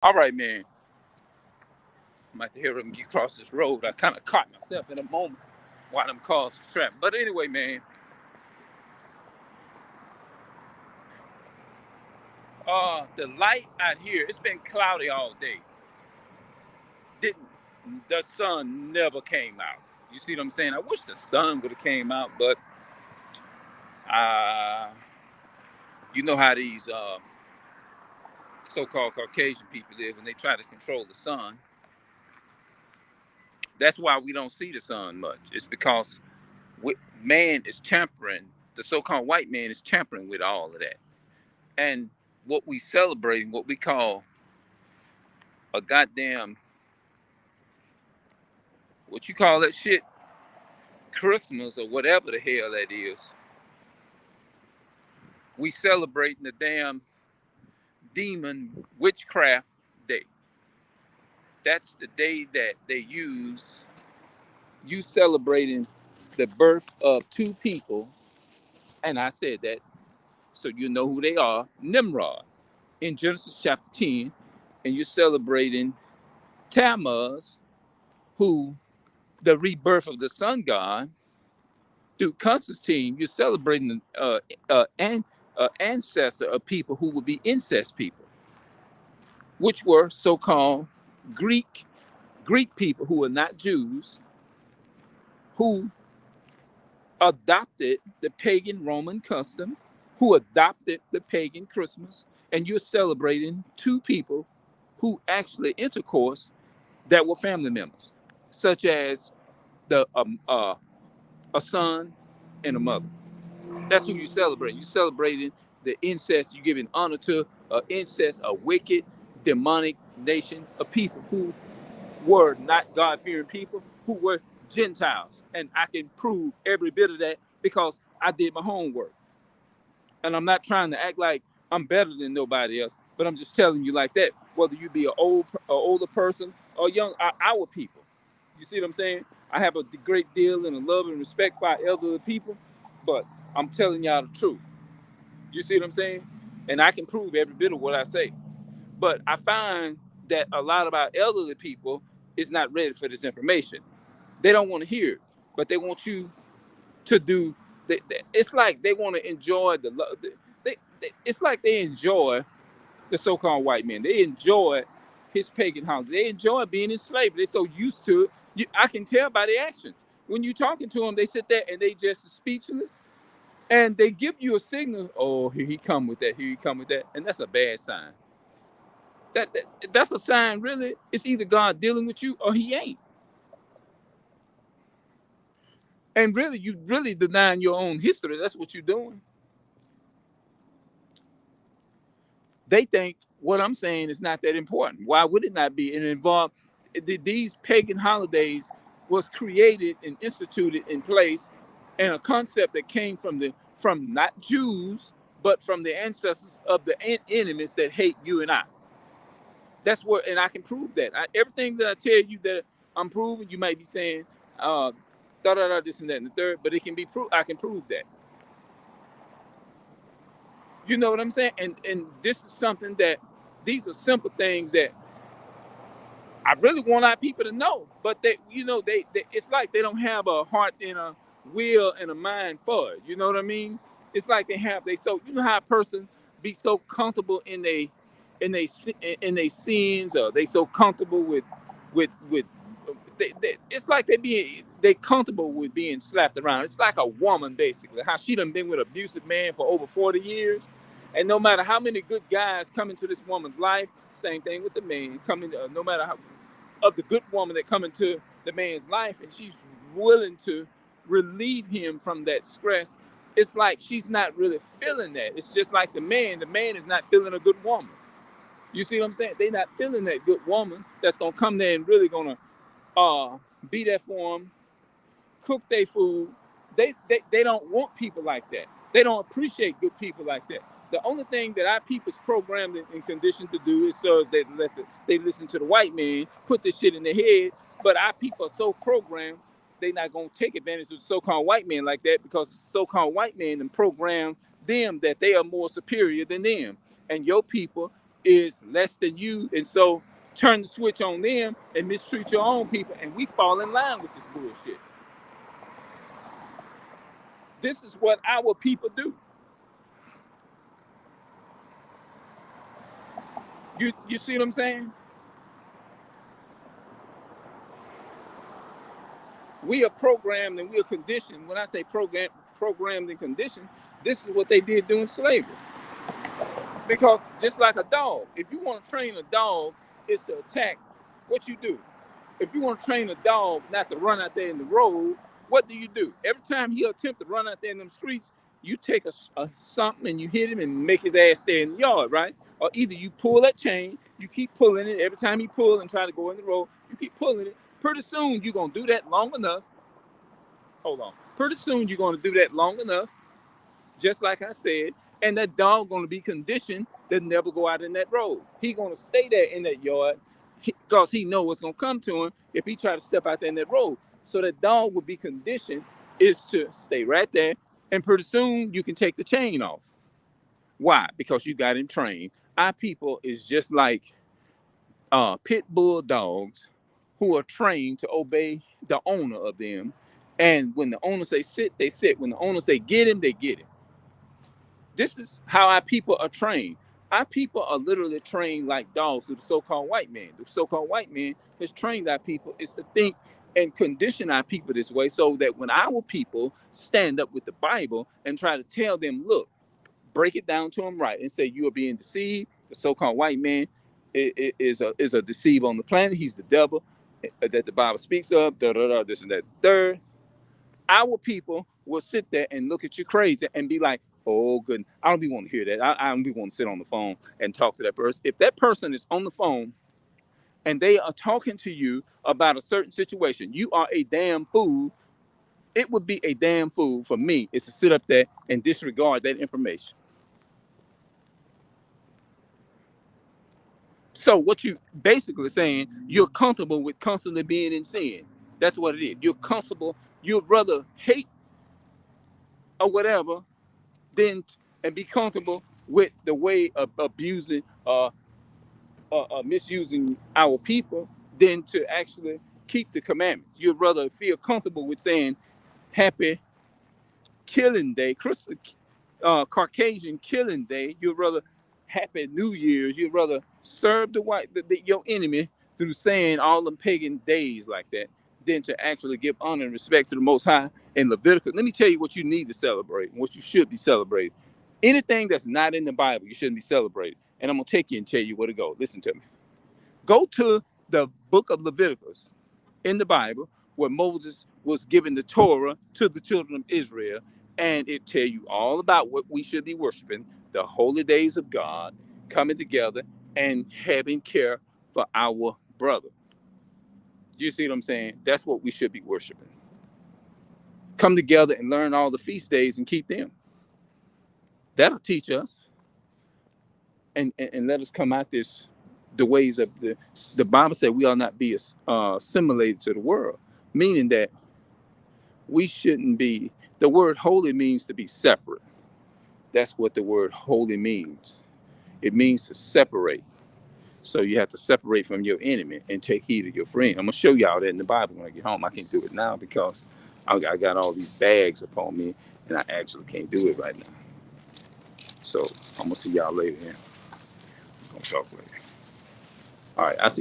All right, man. I'm about to hear them get across this road. I kind of caught myself in a moment while them cars was trapped. But anyway, man, the light out here, it's been cloudy all day. Didn't the sun never came out? You see what I'm saying? I wish the sun would have came out, but uh, you know how these so-called Caucasian people live, and they try to control the sun. That's why we don't see the sun much. It's because man is tampering. The so-called white man is tampering with all of that, and what we celebrating, what we call a goddamn what you call that shit, Christmas or whatever the hell that is. We celebrating the damn demon witchcraft day. That's the day that they use you celebrating the birth of two people, and I said that so you know who they are. Nimrod in Genesis chapter 10, and you're celebrating Tammuz, who the rebirth of the sun god. Through Constantine, you're celebrating an ancestor of people who would be incest people, which were so-called Greek people who are not Jews, who adopted the pagan Roman custom, who adopted the pagan Christmas, and you're celebrating two people who actually intercourse that were family members, such as the a son and a mother. That's who you celebrate. You celebrating the incest. You giving honor to incest, a wicked, demonic nation of people who were not God-fearing people, who were Gentiles. And I can prove every bit of that because I did my homework. And I'm not trying to act like I'm better than nobody else, but I'm just telling you like that. Whether you be an older person or young, our people. You see what I'm saying? I have a great deal and a love and respect for our elderly people, but I'm telling y'all the truth. You see what I'm saying? And I can prove every bit of what I say. But I find that a lot of our elderly people is not ready for this information. They don't want to hear it, but they want you to do. It's like they want to enjoy the. It's like they enjoy the so-called white man. They enjoy his pagan holiday. They enjoy being enslaved. They're so used to it. I can tell by their actions. When you're talking to them, they sit there and they just speechless, and they give you a signal. Oh, here he come with that. Here he come with that, and that's a bad sign. That's a sign. Really, it's either God dealing with you or He ain't. And really, you really denying your own history. That's what you're doing. They think what I'm saying is not that important. Why would it not be? And involved these pagan holidays was created and instituted in place, and a concept that came from not Jews, but from the ancestors of the enemies that hate you and I. That's what, and I can prove that. Everything that I tell you that I'm proving, you might be saying, da da da, this and that and the third, but it can be proved. I can prove that. You know what I'm saying? And this is something that these are simple things that I really want our people to know. But they it's like they don't have a heart and a will and a mind for it. You know what I mean? It's like you know how a person be so comfortable in they sins, or they so comfortable with it's like they comfortable with being slapped around. It's like a woman, basically, how she done been with an abusive man for over 40 years, and no matter how many good guys come into this woman's life, same thing with the man coming. No matter how of the good woman that come into the man's life, and she's willing to relieve him from that stress. It's like she's not really feeling that. It's just like the man. The man is not feeling a good woman. You see what I'm saying? They not feeling that good woman that's gonna come there and really gonna be there for them, cook their food. They don't want people like that. They don't appreciate good people like that. The only thing that our people's programmed and conditioned to do is so is they listen to the white man, put this shit in their head. But our people are so programmed, they not gonna take advantage of the so-called white man like that, because the so-called white man and program them that they are more superior than them. And your people is less than you, and so turn the switch on them and mistreat your own people, and we fall in line with this bullshit. This is what our people do. You see what I'm saying? We are programmed and we are conditioned. When I say programmed and conditioned, this is what they did during slavery. Because just like a dog, if you want to train a dog, it's to attack. What you do? If you want to train a dog not to run out there in the road, what do? Every time he attempt to run out there in them streets, you take a something and you hit him and make his ass stay in the yard, right? Or either you pull that chain, you keep pulling it. Every time he pull and try to go in the road, you keep pulling it. Pretty soon you're gonna do that long enough. Hold on. Pretty soon you're gonna do that long enough, just like I said, and that dog gonna be conditioned to never go out in that road. He gonna stay there in that yard because he know what's gonna come to him if he try to step out there in that road. So that dog will be conditioned is to stay right there, and pretty soon you can take the chain off. Why? Because you got him trained. Our people is just like pit bull dogs who are trained to obey the owner of them. And when the owner say sit, they sit. When the owner say get him, they get him. This is how our people are trained. Our people are literally trained like dogs to the so-called white man. The so-called white man has trained our people is to think and condition our people this way so that when our people stand up with the Bible and try to tell them, look, break it down to them right and say you are being deceived. The so-called white man is a deceiver on the planet. He's the devil that the Bible speaks of. This and that. Third, our people will sit there and look at you crazy and be like, oh, good. I don't be want to hear that. I don't be want to sit on the phone and talk to that person. If that person is on the phone and they are talking to you about a certain situation, you are a damn fool. It would be a damn fool for me is to sit up there and disregard that information. So what you basically saying, you're comfortable with constantly being in sin. That's what it is. You're comfortable. You'd rather hate or whatever than and be comfortable with the way of abusing misusing our people than to actually keep the commandments. You'd rather feel comfortable with saying happy killing day, Caucasian killing day. You'd rather happy New Year's. You'd rather serve your enemy through saying all them pagan days like that than to actually give honor and respect to the Most High in Leviticus. Let me tell you what you need to celebrate and what you should be celebrating. Anything that's not in the Bible, you shouldn't be celebrating. And I'm going to take you and tell you where to go. Listen to me. Go to the book of Leviticus in the Bible where Moses was giving the Torah to the children of Israel, and it tell you all about what we should be worshiping, the holy days of God, coming together and having care for our brother. You see what I'm saying? That's what we should be worshiping. Come together and learn all the feast days and keep them. That'll teach us and let us come out the ways of the Bible said we ought not be assimilated to the world, meaning that we shouldn't be. The word holy means to be separate. That's what the word holy means. It means to separate. So you have to separate from your enemy and take heed of your friend. I'm gonna show y'all that in the Bible when I get home. I can't do it now because I got all these bags upon me and I actually can't do it right now. So I'm gonna see y'all later. We're gonna talk later. All right, I see.